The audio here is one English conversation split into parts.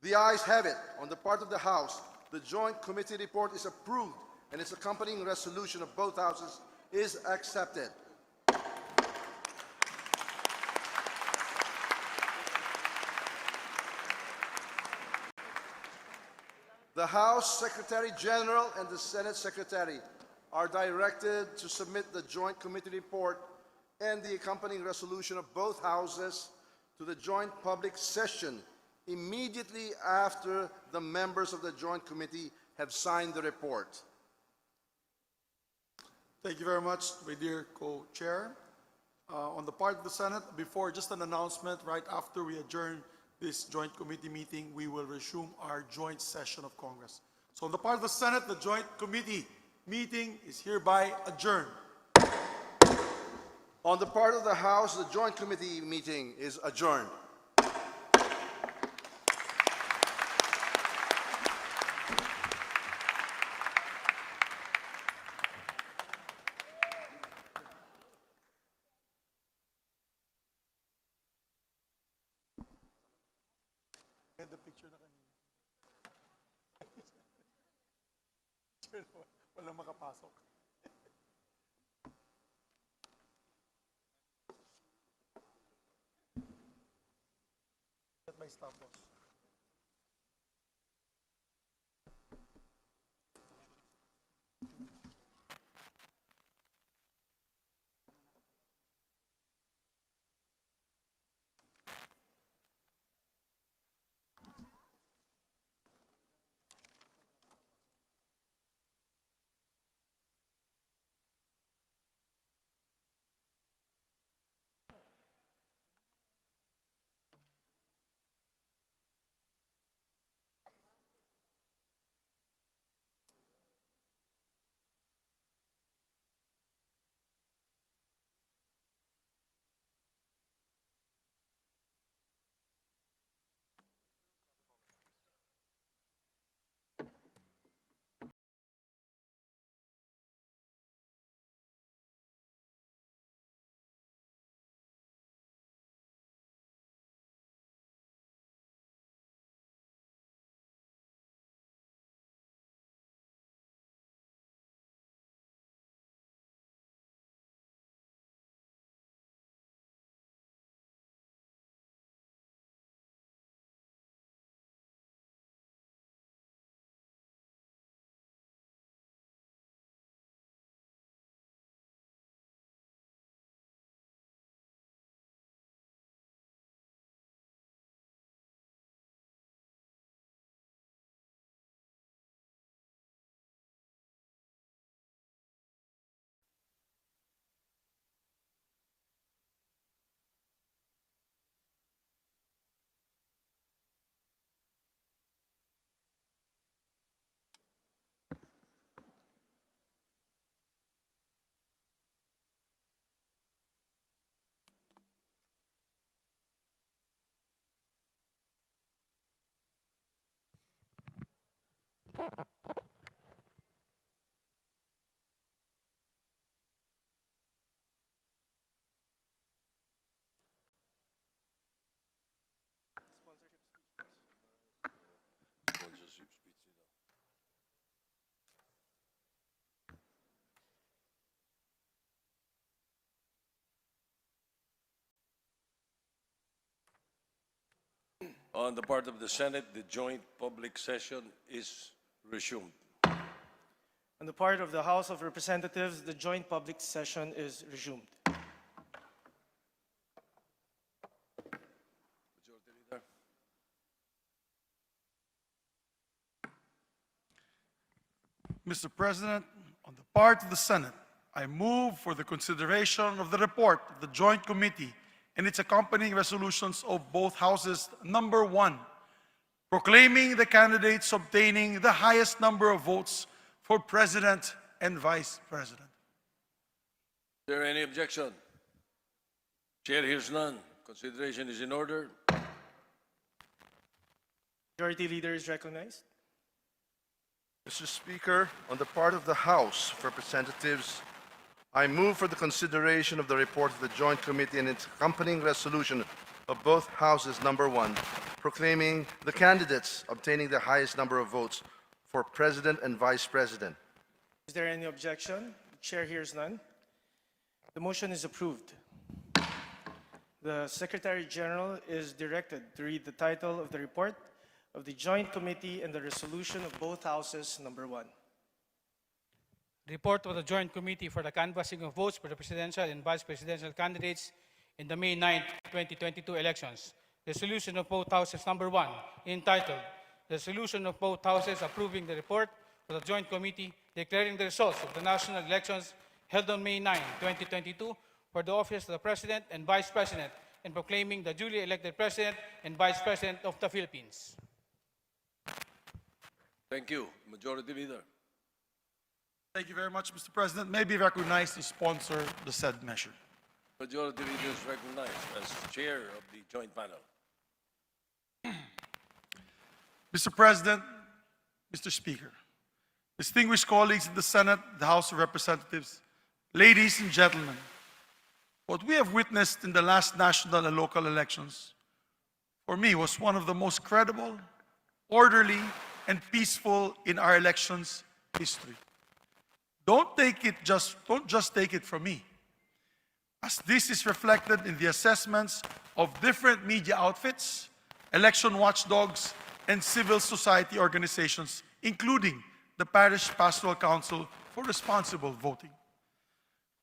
The ayes have it. On the part of the House, the Joint Committee report is approved and its accompanying resolution of both houses is accepted. The House Secretary General and the Senate Secretary are directed to submit the Joint Committee report and the accompanying resolution of both houses to the joint public session immediately after the members of the Joint Committee have signed the report. Thank you very much, my dear co-chair. On the part of the Senate, before just an announcement, right after we adjourn this joint committee meeting, we will resume our joint session of Congress. So on the part of the Senate, the joint committee meeting is hereby adjourned. On the part of the House, the Joint Committee meeting is adjourned. The picture na kanina. Walang makapasok. Get my stop boss. On the part of the Senate, the joint public session is resumed. On the part of the House of Representatives, the joint public session is resumed. Majority Leader. Mr. President, on the part of the Senate, I move for the consideration of the report of the Joint Committee and its accompanying resolutions of both houses. Number 1, proclaiming the candidates obtaining the highest number of votes for President and Vice President. Is there any objection? Chair hears none. Consideration is in order. Majority Leader is recognized. Mr. Speaker, on the part of the House of Representatives, I move for the consideration of the report of the Joint Committee and its accompanying resolution of both houses number 1, proclaiming the candidates obtaining the highest number of votes for President and Vice President. Is there any objection? The chair hears none. The motion is approved. The Secretary General is directed to read the title of the report of the Joint Committee and the resolution of both houses number 1. Report of the Joint Committee for the canvassing of votes for the presidential and vice presidential candidates in the May 9, 2022 elections. Resolution of both houses number 1, entitled Resolution of both houses approving the report of the Joint Committee declaring the results of the national elections held on May 9, 2022 for the office of the President and Vice President and proclaiming the duly elected President and Vice President of the Philippines. Thank you. Majority Leader. Thank you very much, Mr. President. May be recognized to sponsor the said measure. Majority Leader is recognized as chair of the joint panel. Mr. President, Mr. Speaker, distinguished colleagues in the Senate, the House of Representatives, ladies and gentlemen, what we have witnessed in the last national and local elections, for me, was one of the most credible, orderly, and peaceful in our elections history. Don't just take it from me, as this is reflected in the assessments of different media outfits, election watchdogs, and civil society organizations, including the Parish Pastoral Council for Responsible Voting.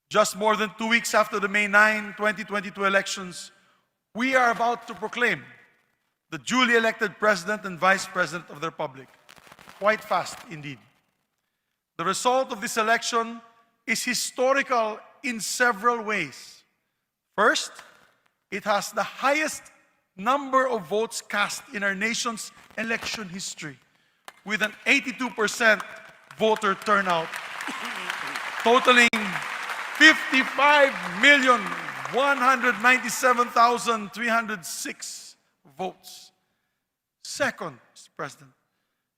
Just more than 2 weeks after the May 9, 2022 elections, we are about to proclaim the duly elected President and Vice President of the Republic. Quite fast indeed. The result of this election is historical in several ways. First, it has the highest number of votes cast in our nation's election history, with an 82% voter turnout, totaling 55,197,306 votes. Second, Mr. President,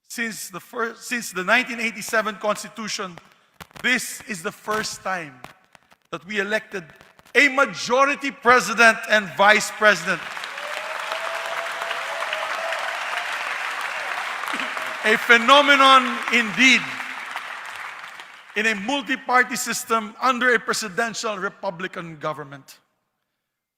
since the 1987 Constitution, this is the first time that we elected a majority president and vice president. A phenomenon indeed in a multi-party system under a presidential Republican government.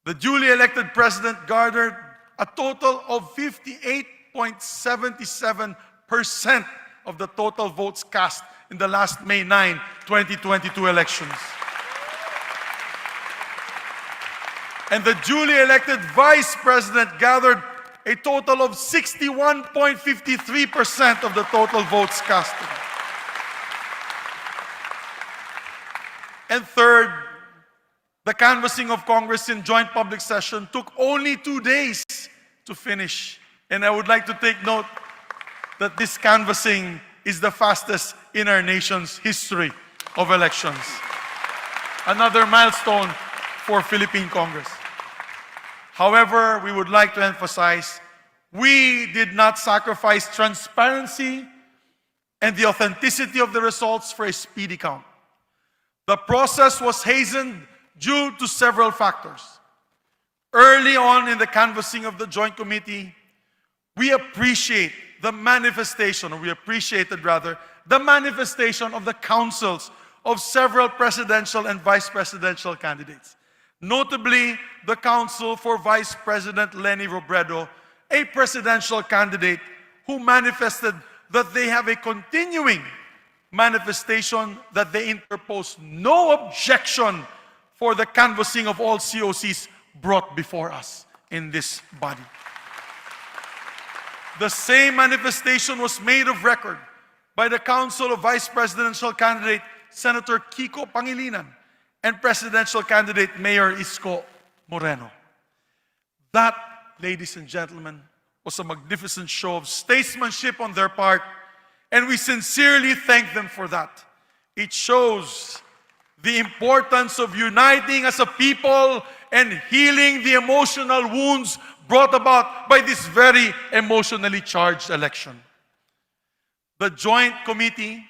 The duly elected president garnered a total of 58.77% of the total votes cast in the last May 9, 2022 elections. And the duly elected vice president gathered a total of 61.53% of the total votes cast. And third, the canvassing of Congress in joint public session took only 2 days to finish. And I would like to take note that this canvassing is the fastest in our nation's history of elections. Another milestone for Philippine Congress. However, we would like to emphasize, we did not sacrifice transparency and the authenticity of the results for a speedy count. The process was hastened due to several factors. Early on in the canvassing of the Joint Committee, we appreciated the manifestation of the counsels of several presidential and vice presidential candidates. Notably, the counsel for Vice President Leni Robredo, a presidential candidate who manifested that they have a continuing manifestation that they interpose no objection for the canvassing of all COCs brought before us in this body. The same manifestation was made of record by the counsel of Vice Presidential candidate Senator Kiko Pangilinan and presidential candidate Mayor Isko Moreno. That, ladies and gentlemen, was a magnificent show of statesmanship on their part, and we sincerely thank them for that. It shows the importance of uniting as a people and healing the emotional wounds brought about by this very emotionally charged election. The Joint Committee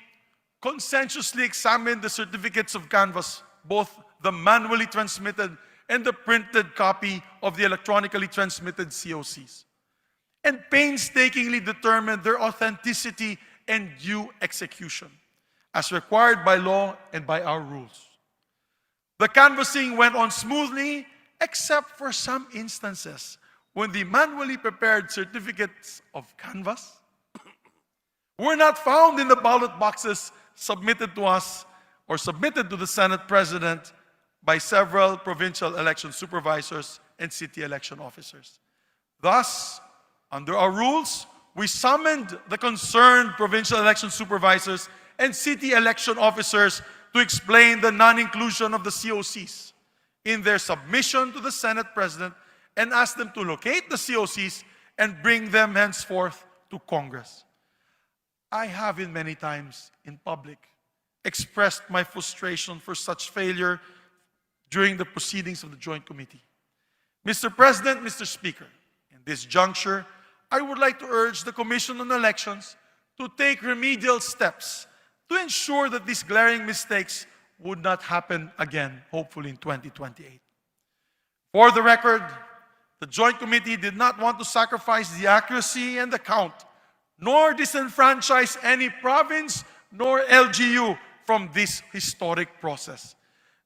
consensuously examined the certificates of canvass, both the manually transmitted and the printed copy of the electronically transmitted COCs, and painstakingly determined their authenticity and due execution, as required by law and by our rules. The canvassing went on smoothly, except for some instances when the manually prepared certificates of canvass were not found in the ballot boxes submitted to us or submitted to the Senate President by several provincial election supervisors and city election officers. Thus, under our rules, we summoned the concerned provincial election supervisors and city election officers to explain the non-inclusion of the COCs in their submission to the Senate President and asked them to locate the COCs and bring them henceforth to Congress. I have in many times in public expressed my frustration for such failure during the proceedings of the Joint Committee. Mr. President, Mr. Speaker, in this juncture, I would like to urge the Commission on Elections to take remedial steps to ensure that these glaring mistakes would not happen again, hopefully in 2028. For the record, the Joint Committee did not want to sacrifice the accuracy and the count, nor disenfranchise any province nor LGU from this historic process.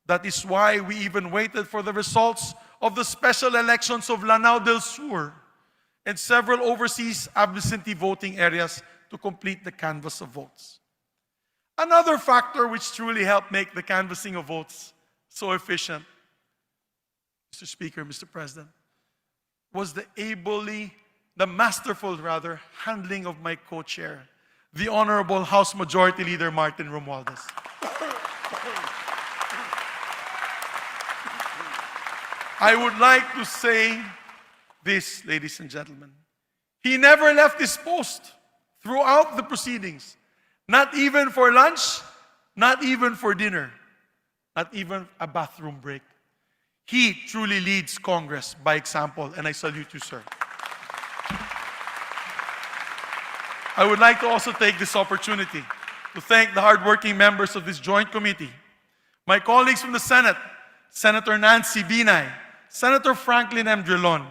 That is why we even waited for the results of the special elections of Lanao del Sur and several overseas absentee voting areas to complete the canvass of votes. Another factor which truly helped make the canvassing of votes so efficient, Mr. Speaker, Mr. President, was the masterful handling of my co-chair, the Honorable House Majority Leader Martin Romualdez. I would like to say this, ladies and gentlemen. He never left his post throughout the proceedings. Not even for lunch, not even for dinner, not even a bathroom break. He truly leads Congress by example, and I salute you, sir. I would like to also take this opportunity to thank the hardworking members of this joint committee, my colleagues from the Senate, Senator Nancy Binay, Senator Franklin M. Drilon,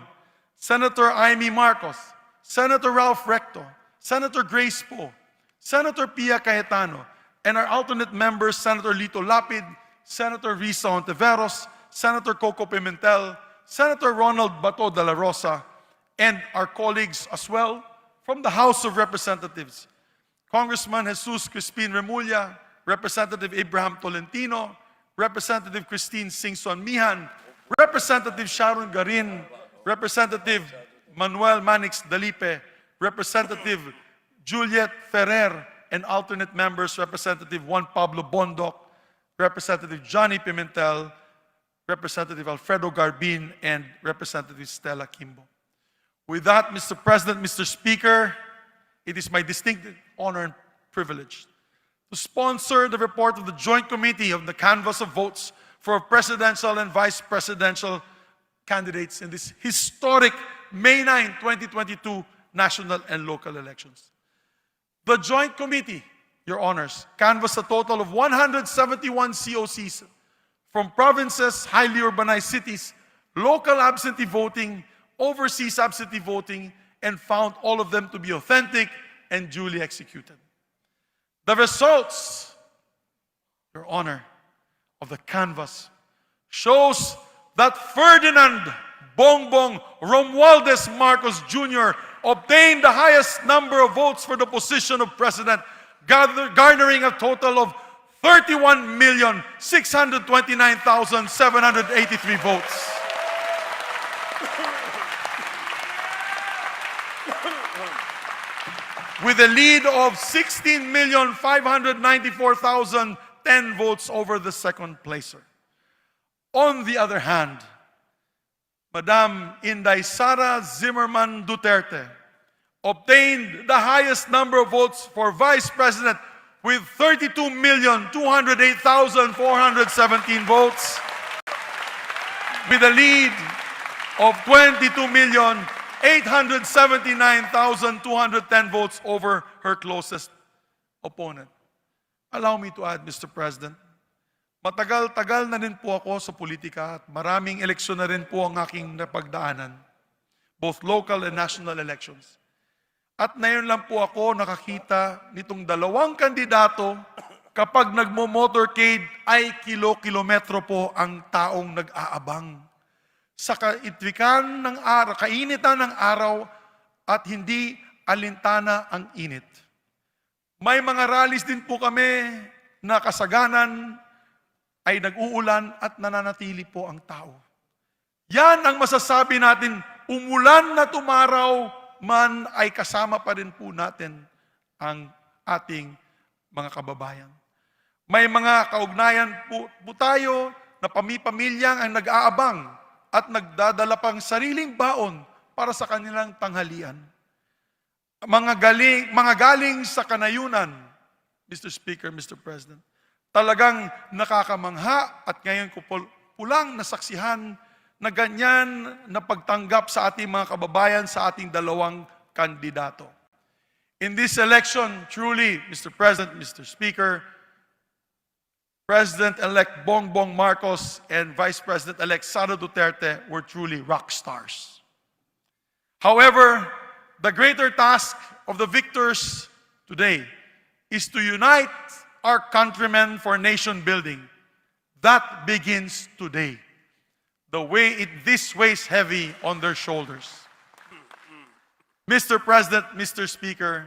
Senator Amy Marcos, Senator Ralph Recto, Senator Grace Poe, Senator Pia Cayetano, and our alternate members, Senator Lito Lapid, Senator Risa Ontiveros, Senator Coco Pimentel, Senator Ronald Bato de la Rosa, and our colleagues as well from the House of Representatives, Congressman Jesus Crispin Remulla, Representative Abraham Tolentino, Representative Christine Singson Mihan, Representative Sharon Garin, Representative Manuel Manix Dalipe, Representative Juliet Ferrer, and alternate members, Representative Juan Pablo Bondoc, Representative Johnny Pimentel, Representative Alfredo Garbin, and Representative Stella Kimbo. With that, Mr. President, Mr. Speaker, it is my distinct honor and privilege to sponsor the report of the Joint Committee of the Canvass of Votes for presidential and vice presidential candidates in this historic May 9, 2022 national and local elections. The Joint Committee, Your Honors, canvassed a total of 171 COCs from provinces, highly urbanized cities, local absentee voting, overseas absentee voting, and found all of them to be authentic and duly executed. The results, Your Honor, of the canvass shows that Ferdinand Bongbong Romualdez Marcos Jr. obtained the highest number of votes for the position of president, garnering a total of 31,629,783 votes. With a lead of 16,594,010 votes over the second placer. On the other hand, Madam Inday Sara Zimmerman Duterte obtained the highest number of votes for vice president with 32,208,417 votes, with a lead of 22,879,210 votes over her closest opponent. Allow me to add, Mr. President, Matagal-tagal na rin po ako sa politika at maraming eleksyon na rin po ang aking napagdaanan, both local and national elections. At ngayon lang po ako nakakita nitong dalawang kandidato kapag nagmo-motorcade ay kilo-kilometro po ang taong nag-aabang. Sa kaitwikan ng araw, kainitan ng araw at hindi alintana ang init. May mga rallies din po kami na kasaganan ay nag-uulan at nananatili po ang tao. Yan ang masasabi natin, umulan na tumaraw man ay kasama pa rin po natin ang ating mga kababayan. May mga kaugnayan po tayo na pamilya ang nag-aabang at nagdadala pang sariling baon para sa kanilang tanghalian. Mga galing sa kanayunan, Mr. Speaker, Mr. President, talagang nakakamangha at ngayon ko pulang nasaksihan na ganyan na pagtanggap sa ating mga kababayan sa ating dalawang kandidato. In this election, truly, Mr. President, Mr. Speaker, President-elect Bongbong Marcos and Vice President-elect Sara Duterte were truly rock stars. However, the greater task of the victors today is to unite our countrymen for nation building. That begins today. This weighs heavy on their shoulders. Mr. President, Mr. Speaker,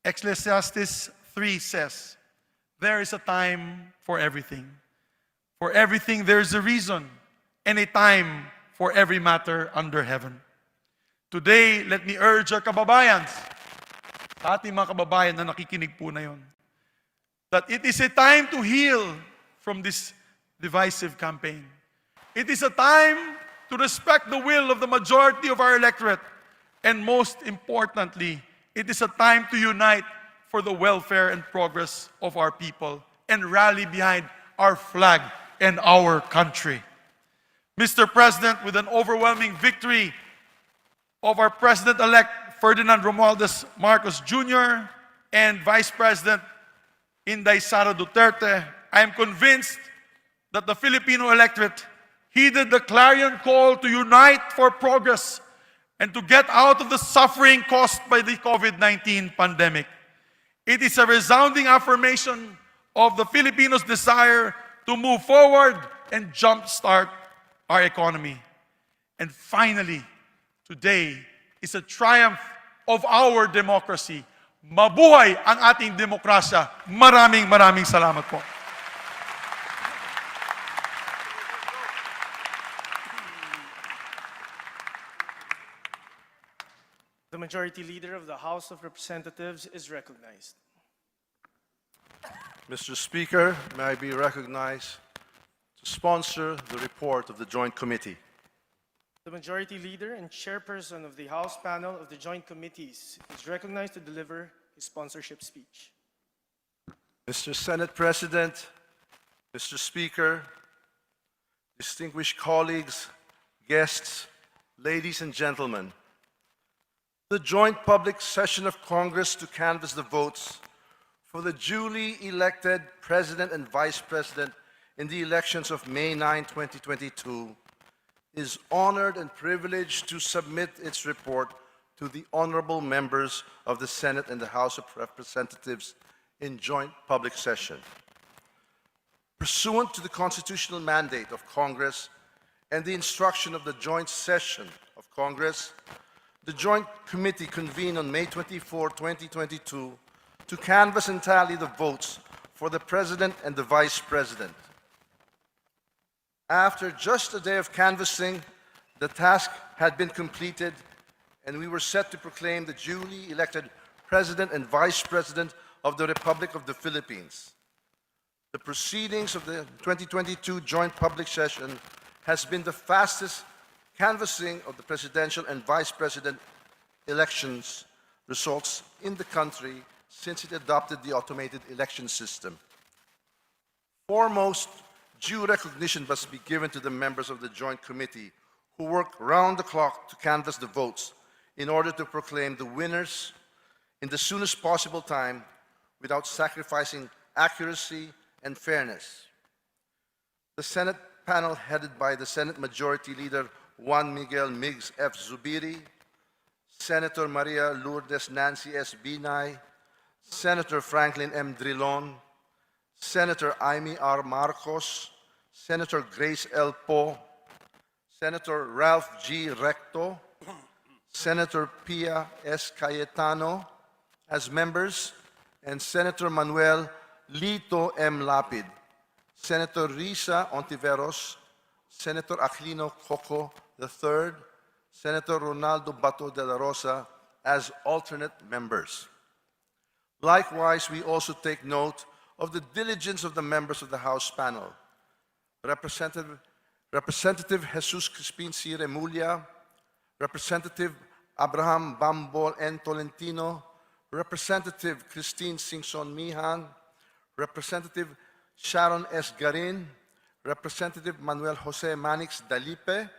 Ecclesiastes 3 says, there is a time for everything. For everything there is a reason, and a time for every matter under heaven. Today, let me urge our kababayans, sa ating mga kababayan na nakikinig po na yun, that it is a time to heal from this divisive campaign. It is a time to respect the will of the majority of our electorate. And most importantly, it is a time to unite for the welfare and progress of our people and rally behind our flag and our country. Mr. President, with an overwhelming victory of our President-elect Ferdinand Romualdez Marcos Jr. and Vice President Inday Sara Duterte, I am convinced that the Filipino electorate heeded the clarion call to unite for progress and to get out of the suffering caused by the COVID-19 pandemic. It is a resounding affirmation of the Filipinos' desire to move forward and jumpstart our economy. And finally, today is a triumph of our democracy. Mabuhay ang ating demokrasya. Maraming salamat po. The Majority Leader of the House of Representatives is recognized. Mr. Speaker, may I be recognized to sponsor the report of the Joint Committee. The Majority Leader and Chairperson of the House Panel of the Joint Committees is recognized to deliver his sponsorship speech. Mr. Senate President, Mr. Speaker, distinguished colleagues, guests, ladies and gentlemen, the joint public session of Congress to canvass the votes for the duly elected President and Vice President in the elections of May 9, 2022, is honored and privileged to submit its report to the honorable members of the Senate and the House of Representatives in joint public session. Pursuant to the constitutional mandate of Congress and the instruction of the joint session of Congress, the Joint Committee convened on May 24, 2022 to canvass and tally the votes for the President and the Vice President. After just a day of canvassing, the task had been completed and we were set to proclaim the duly elected President and Vice President of the Republic of the Philippines. The proceedings of the 2022 joint public session has been the fastest canvassing of the presidential and vice president elections results in the country since it adopted the automated election system. Foremost, due recognition must be given to the members of the Joint Committee who work round the clock to canvass the votes in order to proclaim the winners in the soonest possible time without sacrificing accuracy and fairness. The Senate panel headed by the Senate Majority Leader Juan Miguel Migs F. Zubiri, Senator Maria Lourdes Nancy S. Binay, Senator Franklin M. Drilon, Senator Amy R. Marcos, Senator Grace L. Poe, Senator Ralph G. Recto, Senator Pia S. Cayetano as members, and Senator Manuel Lito M. Lapid, Senator Risa Ontiveros, Senator Aquilino Coco III, Senator Ronaldo Bato de la Rosa as alternate members. Likewise, we also take note of the diligence of the members of the House panel. Representative Jesus Crispin C. Remulla, Representative Abraham Bambol N. Tolentino, Representative Christine Singson Mihan, Representative Sharon S. Garin, Representative Manuel Jose Manix Dalipe,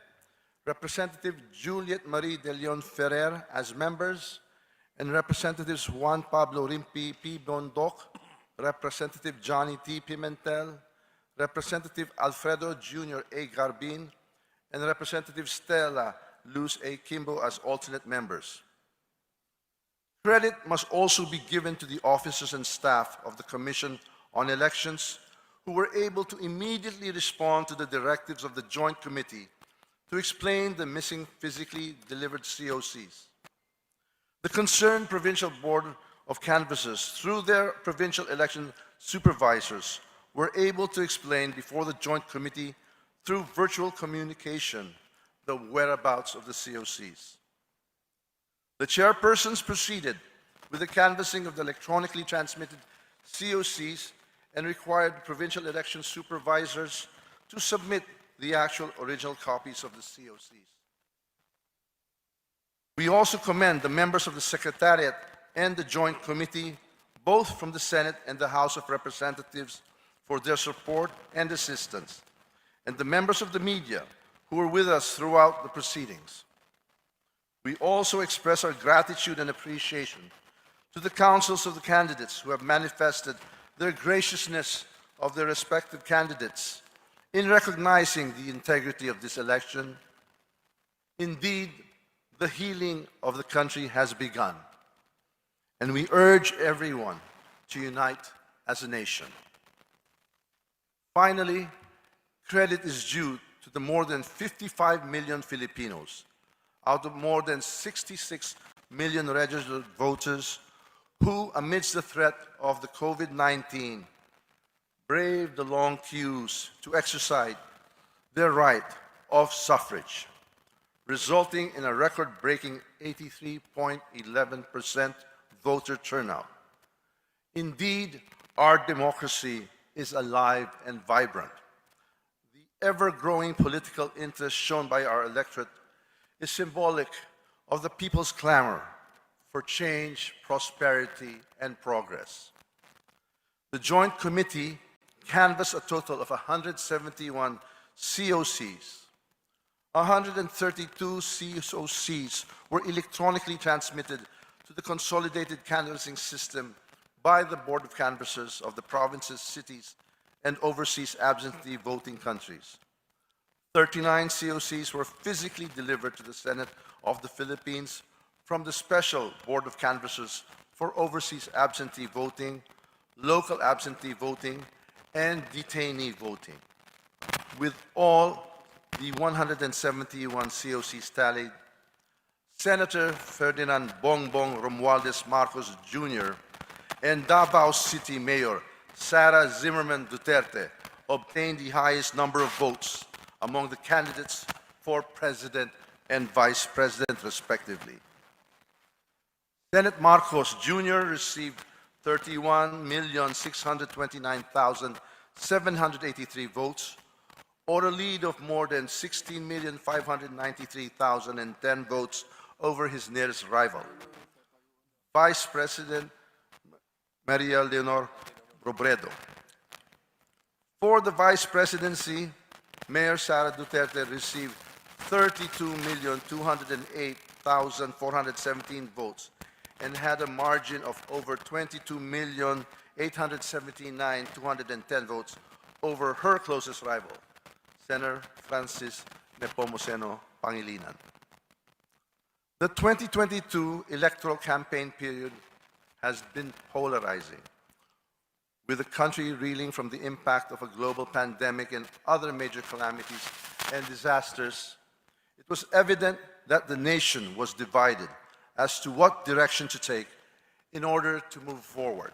Representative Juliet Marie de Leon Ferrer as members, and Representatives Juan Pablo Rimpi P. Bondoc, Representative Johnny T. Pimentel, Representative Alfredo Jr. A. Garbin, and Representative Stella Luz A. Kimbo as alternate members. Credit must also be given to the officers and staff of the Commission on Elections who were able to immediately respond to the directives of the Joint Committee to explain the missing physically delivered COCs. The concerned Provincial Board of Canvassers, through their provincial election supervisors, were able to explain before the Joint Committee through virtual communication the whereabouts of the COCs. The chairpersons proceeded with the canvassing of the electronically transmitted COCs and required provincial election supervisors to submit the actual original copies of the COCs. We also commend the members of the Secretariat and the Joint Committee, both from the Senate and the House of Representatives, for their support and assistance, and the members of the media who were with us throughout the proceedings. We also express our gratitude and appreciation to the counsels of the candidates who have manifested their graciousness of their respective candidates in recognizing the integrity of this election. Indeed, the healing of the country has begun, and we urge everyone to unite as a nation. Finally, credit is due to the more than 55 million Filipinos out of more than 66 million registered voters who, amidst the threat of the COVID-19, braved the long queues to exercise their right of suffrage, resulting in a record-breaking 83.11% voter turnout. Indeed, our democracy is alive and vibrant. The ever-growing political interest shown by our electorate is symbolic of the people's clamor for change, prosperity, and progress. The Joint Committee canvassed a total of 171 COCs. 132 COCs were electronically transmitted to the consolidated canvassing system by the Board of Canvassers of the provinces, cities, and overseas absentee voting countries. 39 COCs were physically delivered to the Senate of the Philippines from the Special Board of Canvassers for overseas absentee voting, local absentee voting, and detainee voting. With all the 171 COCs tallied, Senator Ferdinand Bongbong Romualdez Marcos Jr. and Davao City Mayor Sara Zimmerman Duterte obtained the highest number of votes among the candidates for President and Vice President, respectively. Senate Marcos Jr. received 31,629,783 votes, or a lead of more than 16,593,010 votes over his nearest rival, Vice President Maria Leonor Robredo. For the Vice Presidency, Mayor Sara Duterte received 32,208,417 votes and had a margin of over 22,879,210 votes, over her closest rival, Senator Francis Nepomuceno Pangilinan. The 2022 electoral campaign period has been polarizing, with the country reeling from the impact of a global pandemic and other major calamities and disasters. It was evident that the nation was divided as to what direction to take in order to move forward.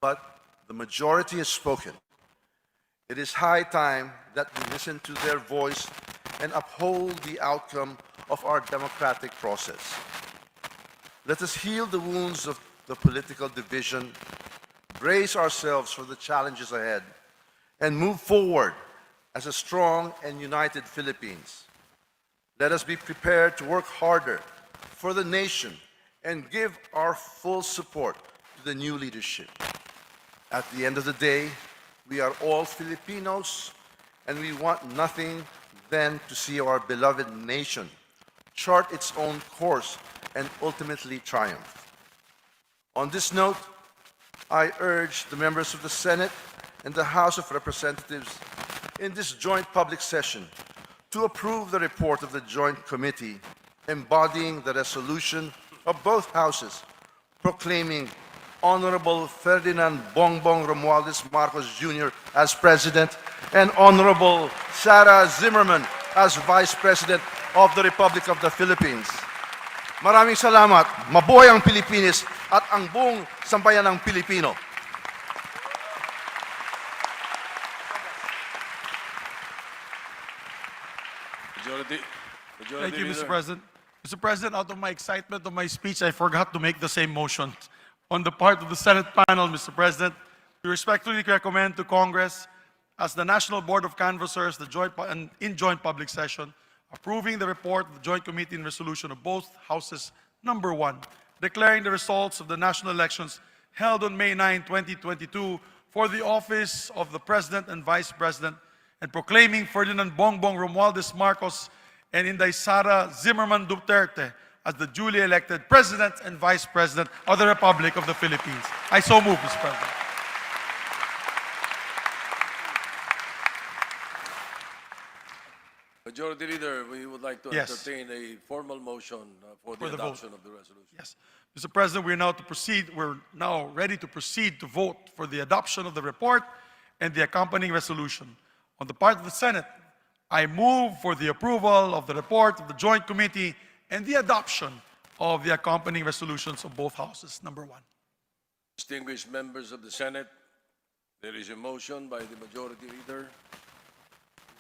But the majority has spoken. It is high time that we listen to their voice and uphold the outcome of our democratic process. Let us heal the wounds of the political division, brace ourselves for the challenges ahead, and move forward as a strong and united Philippines. Let us be prepared to work harder for the nation and give our full support to the new leadership. At the end of the day, we are all Filipinos, and we want nothing than to see our beloved nation chart its own course and ultimately triumph. On this note, I urge the members of the Senate and the House of Representatives in this joint public session to approve the report of the Joint Committee embodying the resolution of both houses proclaiming Honorable Ferdinand Bongbong Romualdez Marcos Jr. as President and Honorable Sara Zimmerman as Vice President of the Republic of the Philippines. Maraming salamat. Mabuhay ang Pilipinas at ang buong sambayanang Pilipino. Majority Thank you, Mr. Leader. President. Mr. President, out of my excitement of my speech, I forgot to make the same motion. On the part of the Senate panel, Mr. President, we respectfully recommend to Congress, as the National Board of Canvassers, in joint public session, approving the report of the Joint Committee and resolution of both Houses, number 1, declaring the results of the national elections held on May 9, 2022, for the office of the President and Vice President, and proclaiming Ferdinand Bongbong Romualdez Marcos and Inday Sara Zimmerman Duterte as the duly elected President and Vice President of the Republic of the Philippines. I so move, Mr. President. Majority Leader, we would like to Yes. entertain a formal motion for the For the vote. adoption of the resolution. Yes. Mr. President, we're now ready to proceed to vote for the adoption of the report and the accompanying resolution. On the part of the Senate, I move for the approval of the report of the Joint Committee and the adoption of the accompanying resolutions of both houses. Number 1. Distinguished members of the Senate, there is a motion by the Majority Leader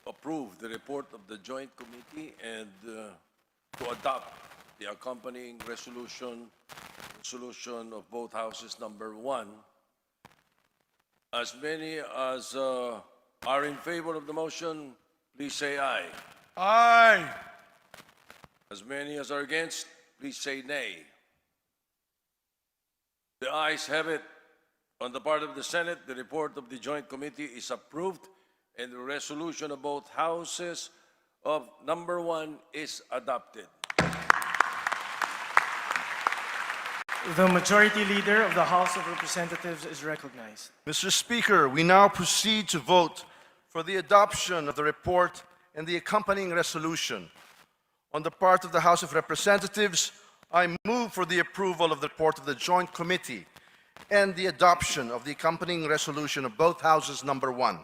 to approve the report of the Joint Committee and to adopt the accompanying resolution of both houses, number 1. As many as are in favor of the motion, please say aye. Aye. As many as are against, please say nay. The ayes have it. On the part of the Senate, the report of the Joint Committee is approved and the resolution of both houses of number 1 is adopted. The Majority Leader of the House of Representatives is recognized. Mr. Speaker, we now proceed to vote for the adoption of the report and the accompanying resolution. On the part of the House of Representatives, I move for the approval of the report of the Joint Committee and the adoption of the accompanying resolution of both houses, number 1.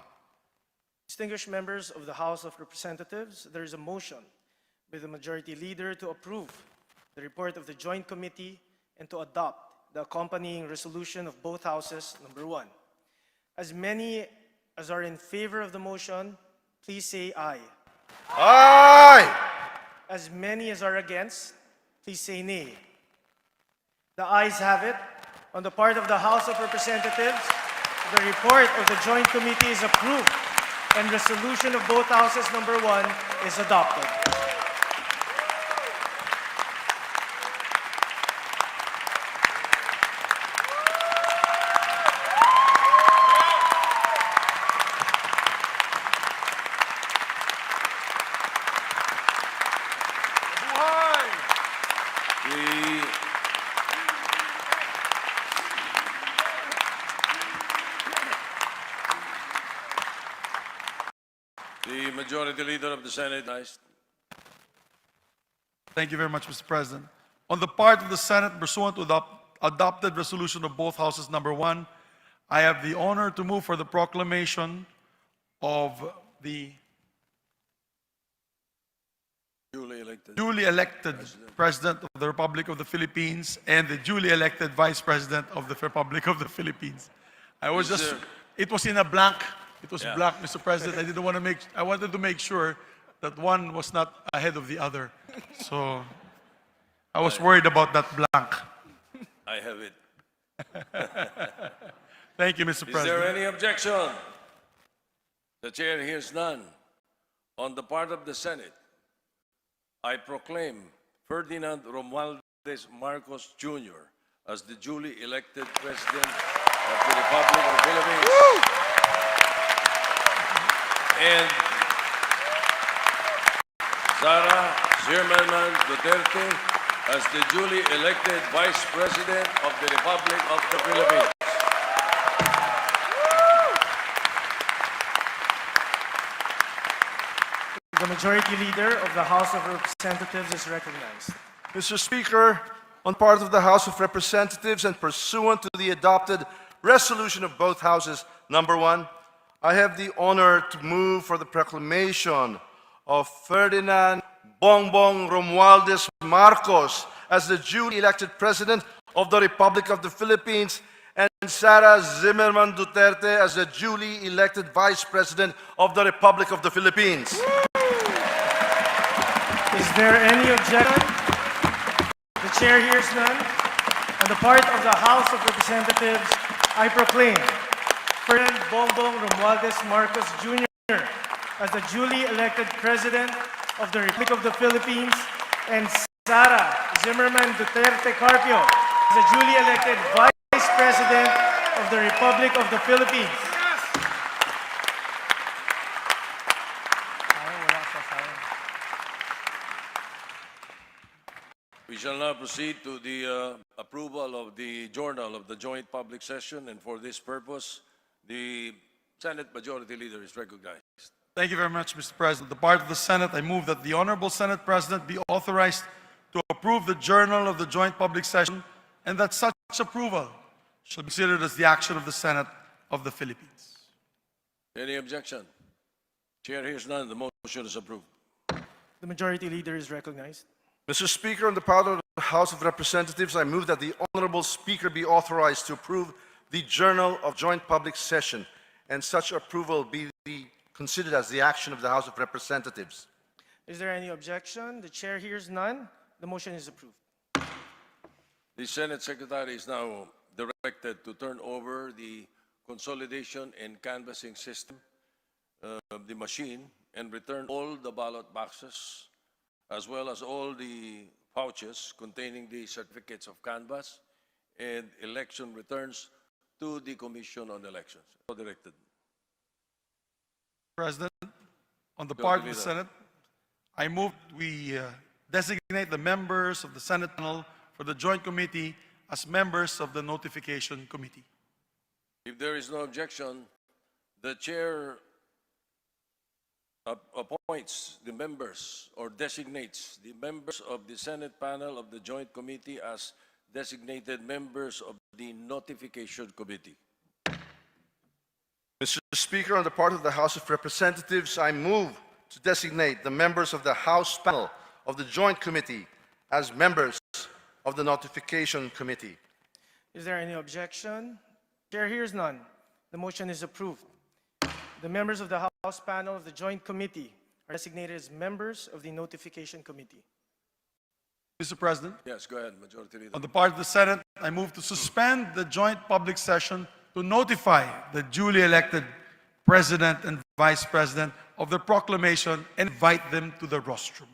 Distinguished members of the House of Representatives, there is a motion by the Majority Leader to approve the report of the Joint Committee and to adopt the accompanying resolution of both houses, number 1. As many as are in favor of the motion, please say aye. Aye! As many as are against, please say nay. The ayes have it. On the part of the House of Representatives, the report of the Joint Committee is approved and resolution of both houses, number 1, is adopted. The Majority Leader of the Senate, nice. Thank you very much, Mr. President. On the part of the Senate, pursuant to the adopted resolution of both houses number 1, I have the honor to move for the proclamation of the Duly elected. duly elected President of the Republic of the Philippines and the duly elected Vice President of the Republic of the Philippines. I was Is just, there- it was in a blank. It was Yeah. blank, Mr. President. I wanted to make sure that one was not ahead of the other. So I was worried about that blank. I have it. Thank you, Mr. Is President. there any objection? The chair hears none. On the part of the Senate, I proclaim Ferdinand Romualdez Marcos Jr. as the duly elected President of the Republic of the Philippines. And Sara Zimmerman Duterte as the duly elected Vice President of the Republic of the Philippines. The Majority Leader of the House of Representatives is recognized. Mr. Speaker, on part of the House of Representatives and pursuant to the adopted resolution of both houses, number 1, I have the honor to move for the proclamation of Ferdinand Bongbong Romualdez Marcos as the duly elected President of the Republic of the Philippines and Sara Zimmerman Duterte as the duly elected Vice President of the Republic of the Philippines. Is there any objection? The chair hears none. On the part of the House of Representatives, I proclaim Ferdinand Bongbong Romualdez Marcos Jr. as the duly elected President of the Republic of the Philippines and Sara Zimmerman Duterte Carpio as the duly elected Vice President of the Republic of the Philippines. We shall now proceed to the approval of the journal of the joint public session, and for this purpose, the Senate Majority Leader is recognized. Thank you very much, Mr. President. The part of the Senate, I move that the Honorable Senate President be authorized to approve the journal of the joint public session and that such approval shall be considered as the action of the Senate of the Philippines. Any objection? Chair hears none. The motion is approved. The Majority Leader is recognized. Mr. Speaker, on the part of the House of Representatives, I move that the Honorable Speaker be authorized to approve the Journal of Joint Public Session, and such approval be considered as the action of the House of Representatives. Is there any objection? The chair hears none. The motion is approved. The Senate Secretary is now directed to turn over the consolidation and canvassing system of the machine and return all the ballot boxes as well as all the pouches containing the certificates of canvass and election returns to the Commission on Elections. So directed. President, on the part of the Leader. Senate, I move we designate the members of the Senate panel for the Joint Committee as members of the Notification Committee. If there is no objection, the chair appoints the members or designates the members of the Senate panel of the Joint Committee as designated members of the Notification Committee. Mr. Speaker, on the part of the House of Representatives, I move to designate the members of the House panel of the Joint Committee as members of the Notification Committee. Is there any objection? Chair hears none. The motion is approved. The members of the House panel of the Joint Committee are designated as members of the Notification Committee. Mr. President, Yes, go ahead, Majority Leader. on the part of the Senate, I move to suspend the joint public session to notify the duly elected President and Vice President of the proclamation and invite them to the rostrum.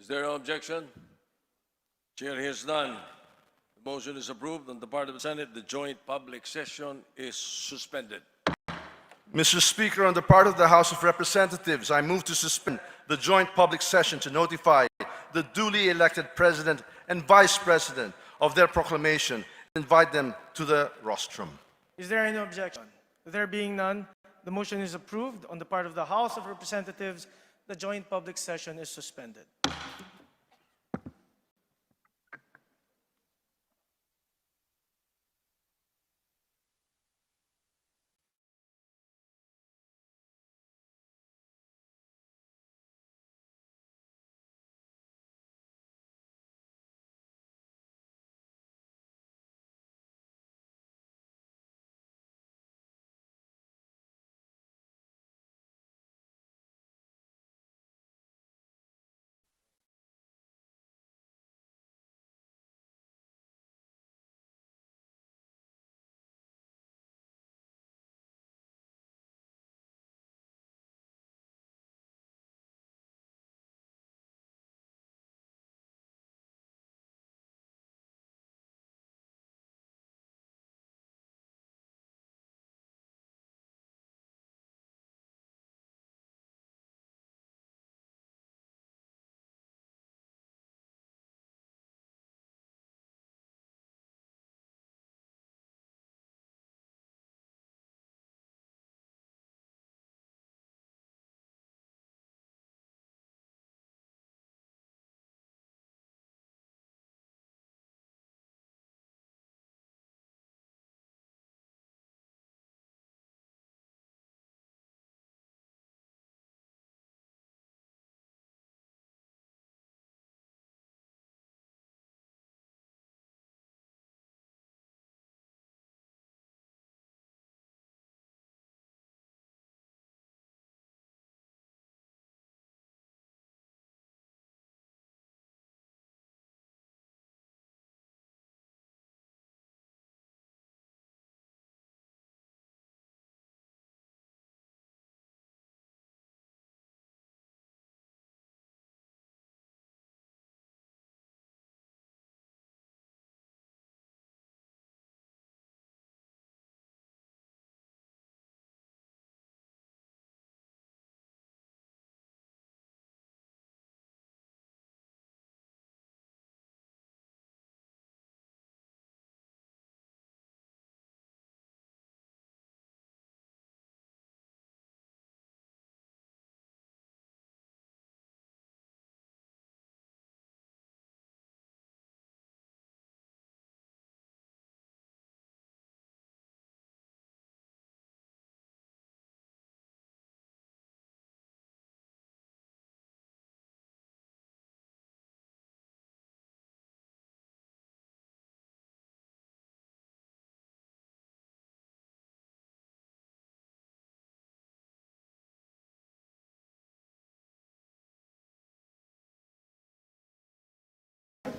Is there no objection? Chair hears none. The motion is approved. On the part of the Senate, the joint public session is suspended. Mr. Speaker, on the part of the House of Representatives, I move to suspend the joint public session to notify the duly elected President and Vice President of their proclamation and invite them to the rostrum. Is there any objection? There being none, The motion is approved. On the part of the House of Representatives, the joint public session is suspended.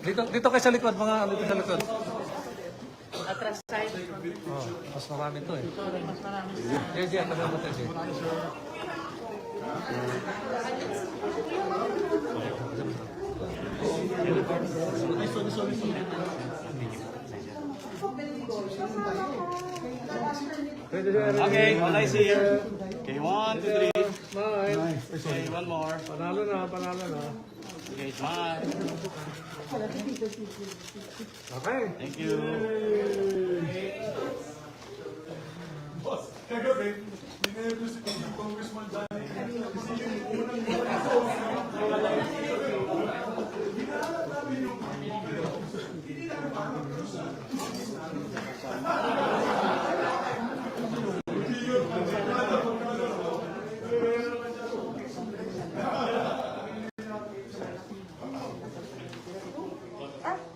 Dito kayo sa likod, mga dito sa likod. Atras side. Oh, mas marami to eh. Mas marami. Diyan, tabi mo tayo. Okay, all I see here. Okay, 1, 2, 3. Okay, one more. Panalo na. Okay, smile. Okay. Thank you. Kagabi, ninero si Congressman Johnny.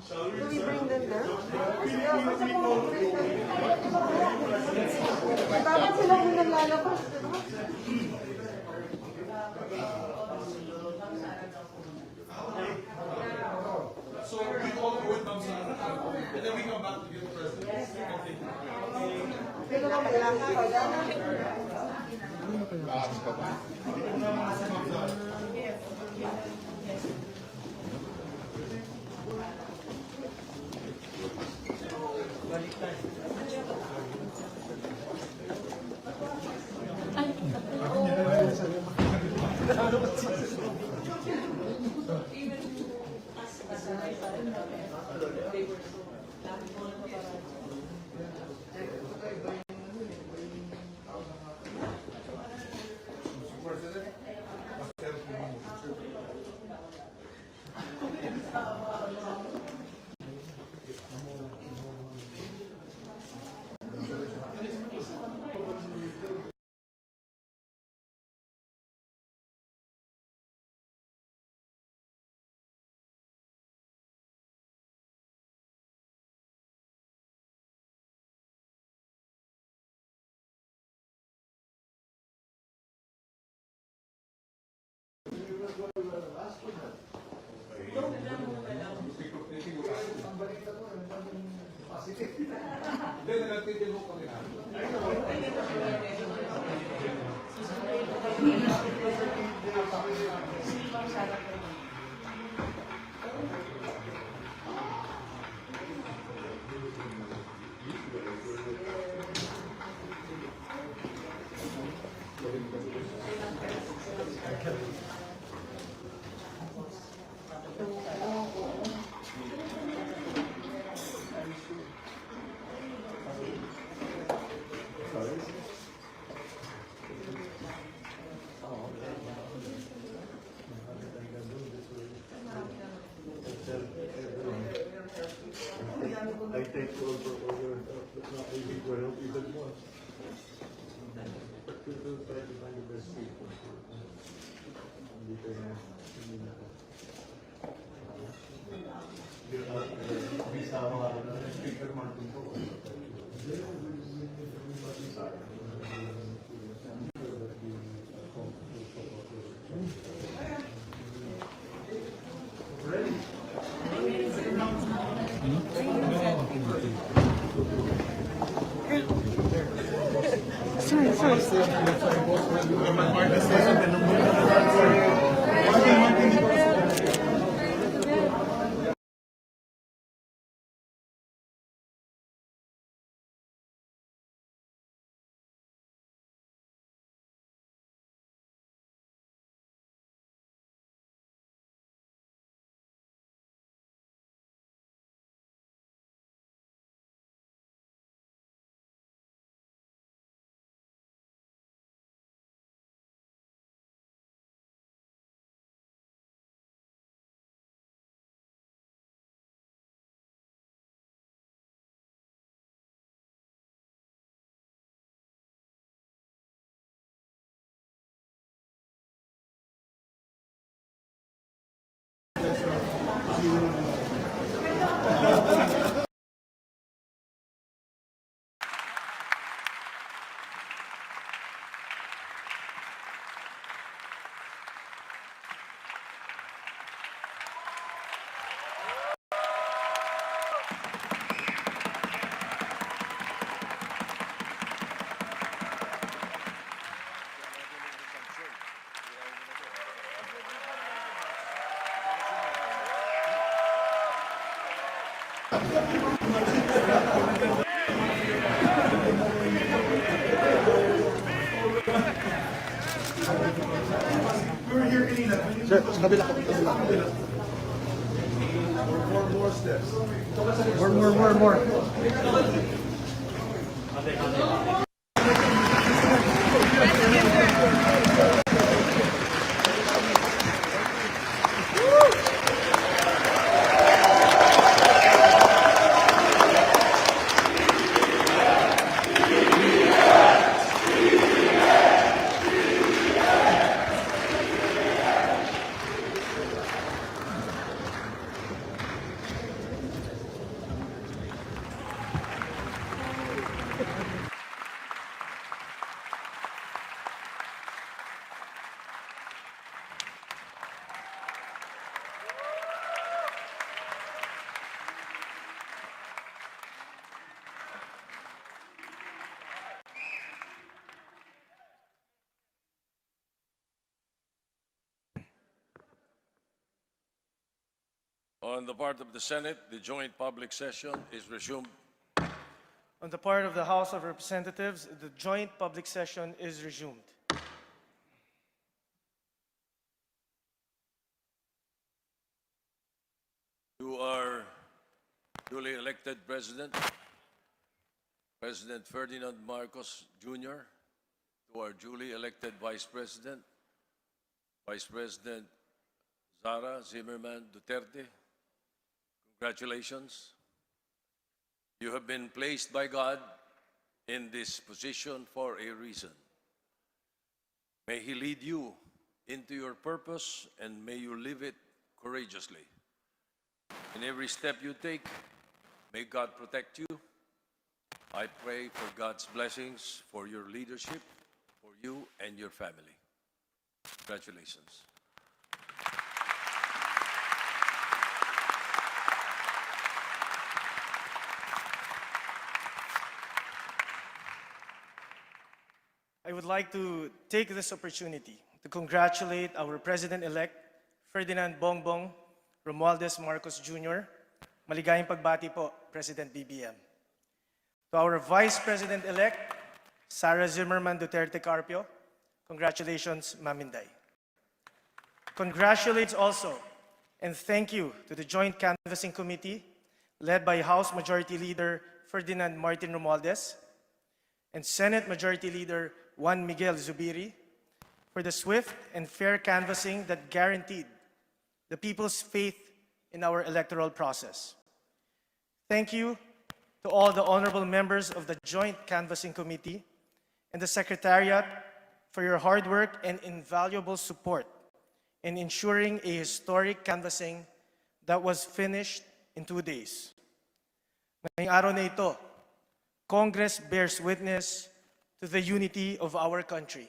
Do we bring them there? Dapat sila kung naglalabas, diba? So we all go with them, and then we come back to get the president. Pero kung kailangan, wala na. I thank you all for all your help, but now I need your help even more. But we will try to find the best people. Dito na, hindi na. Bisa ako ako na speaker Martin po. Sir, sa kabila po. More steps. More. On the part of the Senate, the joint public session is resumed. On the part of the House of Representatives, the joint public session is resumed. To our duly elected President, President Ferdinand Marcos Jr., to our duly elected Vice President, Vice President Zara Zimmerman Duterte, congratulations. You have been placed by God in this position for a reason. May He lead you into your purpose and may you live it courageously. In every step you take, may God protect you. I pray for God's blessings for your leadership, for you and your family. Congratulations. I would like to take this opportunity to congratulate our President-elect, Ferdinand Bongbong Romualdez Marcos Jr. Maligayang pagbati po, President BBM. To our Vice President-elect, Sara Zimmerman Duterte Carpio, congratulations, Ma'am Inday. Congratulates also and thank you to the Joint Canvassing Committee led by House Majority Leader Ferdinand Martin Romualdez and Senate Majority Leader Juan Miguel Zubiri for the swift and fair canvassing that guaranteed the people's faith in our electoral process. Thank you to all the honorable members of the Joint Canvassing Committee and the Secretariat for your hard work and invaluable support in ensuring a historic canvassing that was finished in 2 days. Ngayong araw na ito, Congress bears witness to the unity of our country,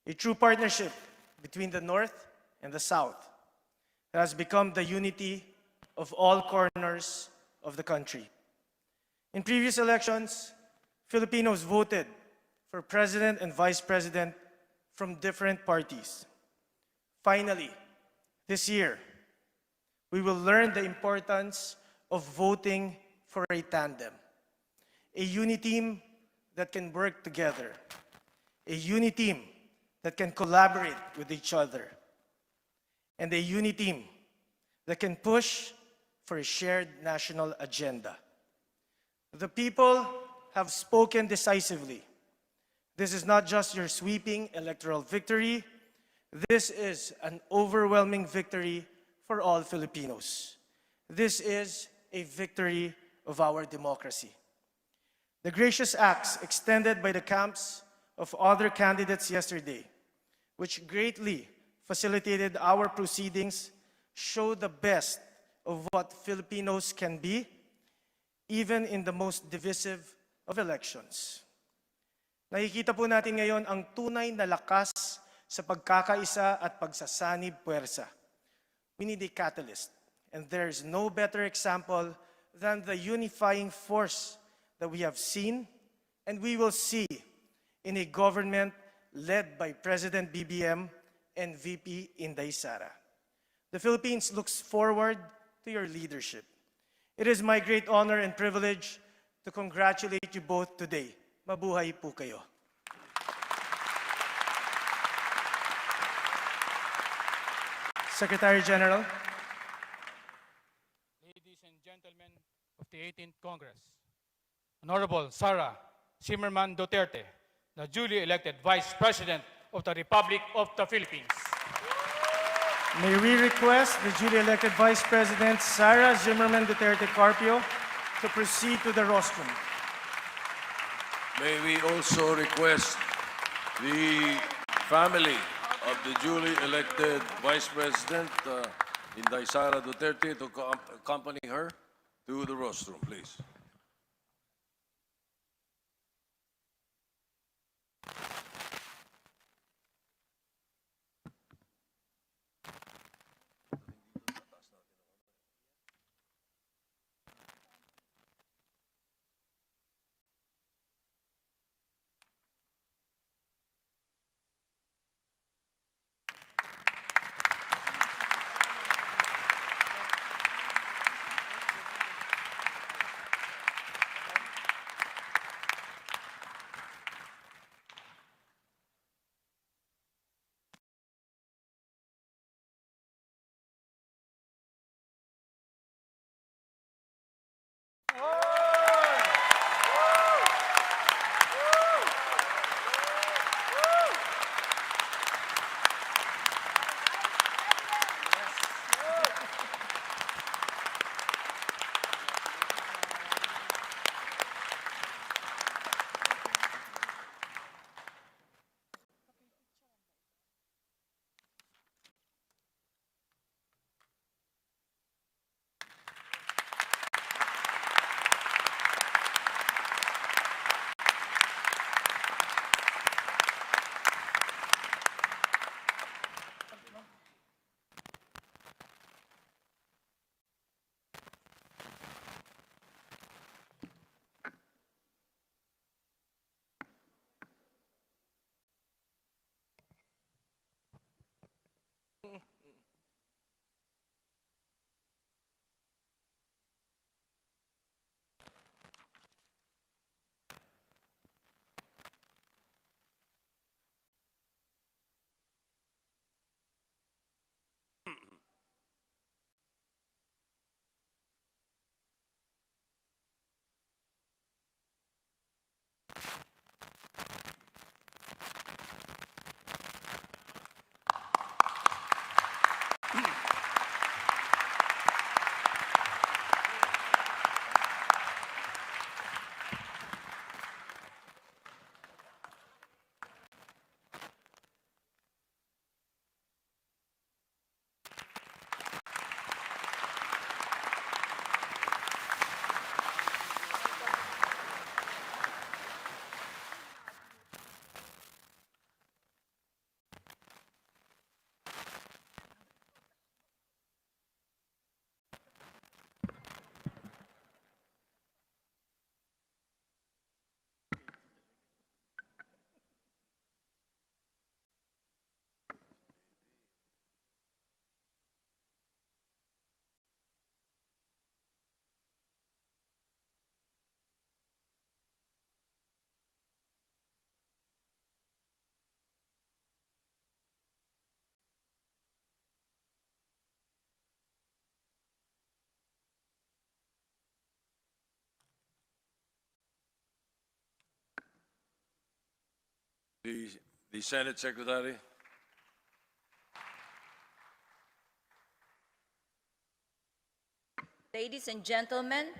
a true partnership between the North and the South that has become the unity of all corners of the country. In previous elections, Filipinos voted for President and Vice President from different parties. Finally, this year, we will learn the importance of voting for a tandem, a uni-team that can work together, a uni-team that can collaborate with each other, and a uni-team that can push for a shared national agenda. The people have spoken decisively. This is not just your sweeping electoral victory. This is an overwhelming victory for all Filipinos. This is a victory of our democracy. The gracious acts extended by the camps of other candidates yesterday, which greatly facilitated our proceedings, show the best of what Filipinos can be, even in the most divisive of elections. Nakikita po natin ngayon ang tunay na lakas sa pagkakaisa at pagsasanib puwersa. We need a catalyst, and there is no better example than the unifying force that we have seen and we will see in a government led by President BBM and VP Inday Sara. The Philippines looks forward to your leadership. It is my great honor and privilege to congratulate you both today. Mabuhay po kayo. Secretary General. Ladies and gentlemen of the 18th Congress, Honorable Sara Zimmerman Duterte, the duly elected Vice President of the Republic of the Philippines. May we request the duly elected Vice President Sara Zimmerman Duterte Carpio to proceed to the rostrum. May we also request the family of the duly elected Vice President, Inday Sara Duterte, to accompany her to the rostrum, please. The Senate Secretary. Ladies and gentlemen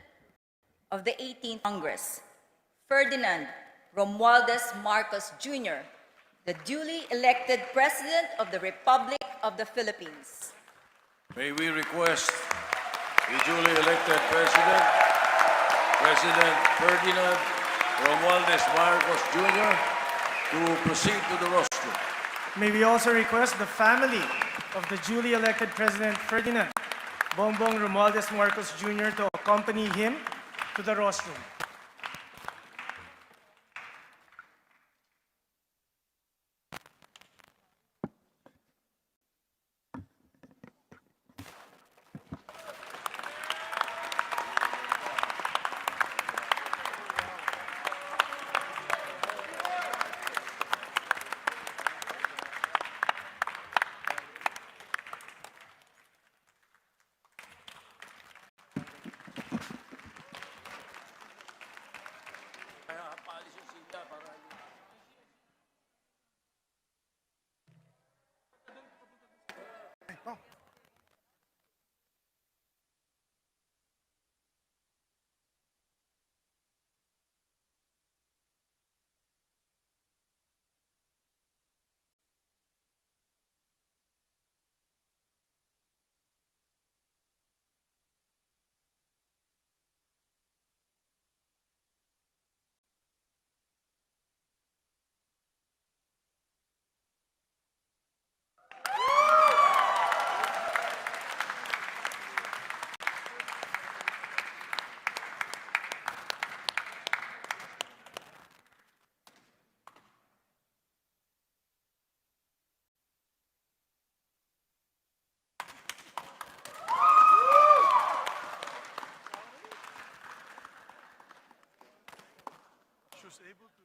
of the 18th Congress, Ferdinand Romualdez Marcos Jr., the duly elected President of the Republic of the Philippines. May we request the duly elected President, President Ferdinand Romualdez Marcos Jr., to proceed to the rostrum. May we also request the family of the duly elected President Ferdinand Bongbong Romualdez Marcos Jr. to accompany him to the rostrum. She was able to.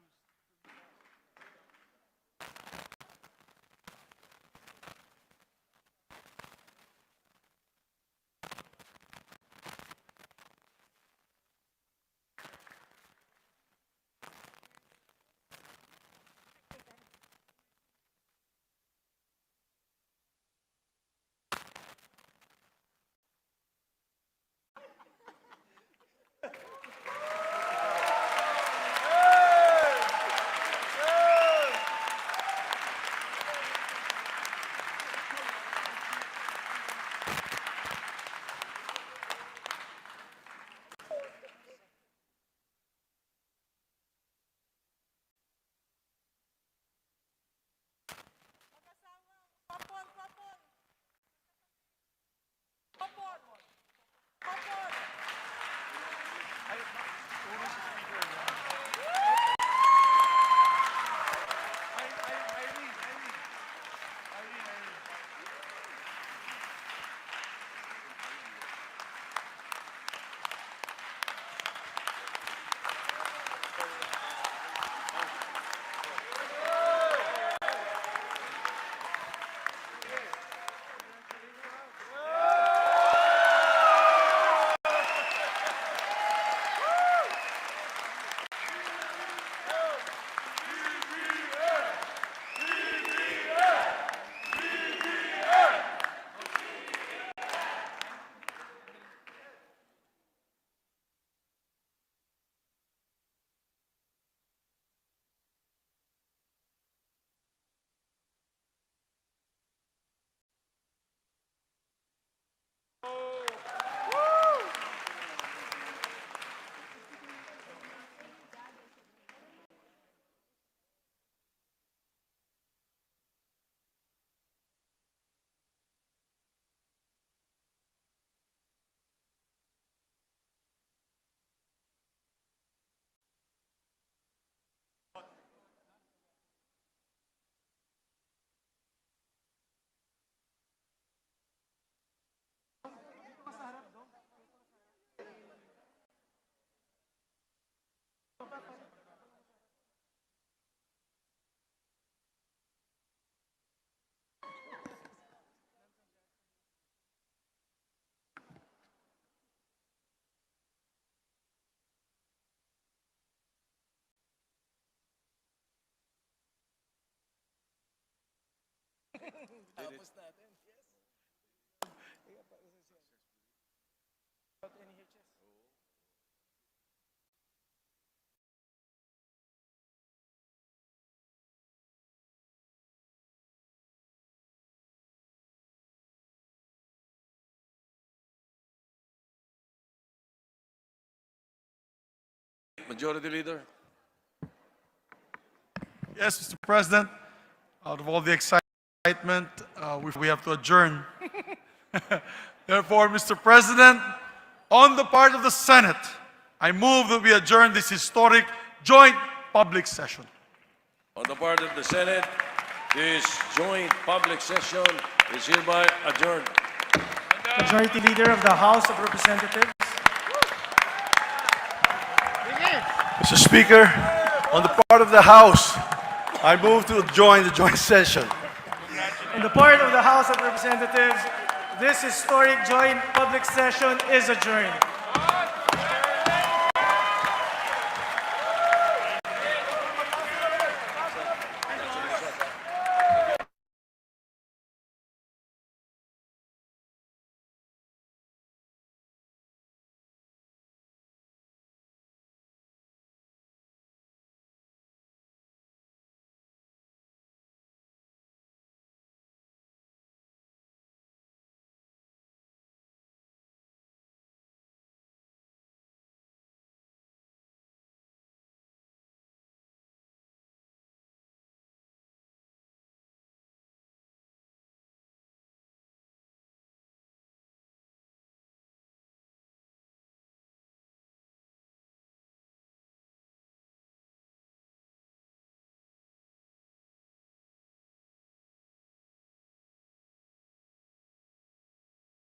Majority Leader. Yes, Mr. President, out of all the excitement, we have to adjourn. Therefore, Mr. President, on the part of the Senate, I move that we adjourn this historic joint public session. On the part of the Senate, this joint public session is hereby adjourned. Majority Leader of the House of Representatives. Mr. Speaker, on the part of the House, I move to join the joint session. On the part of the House of Representatives, this historic joint public session is adjourned.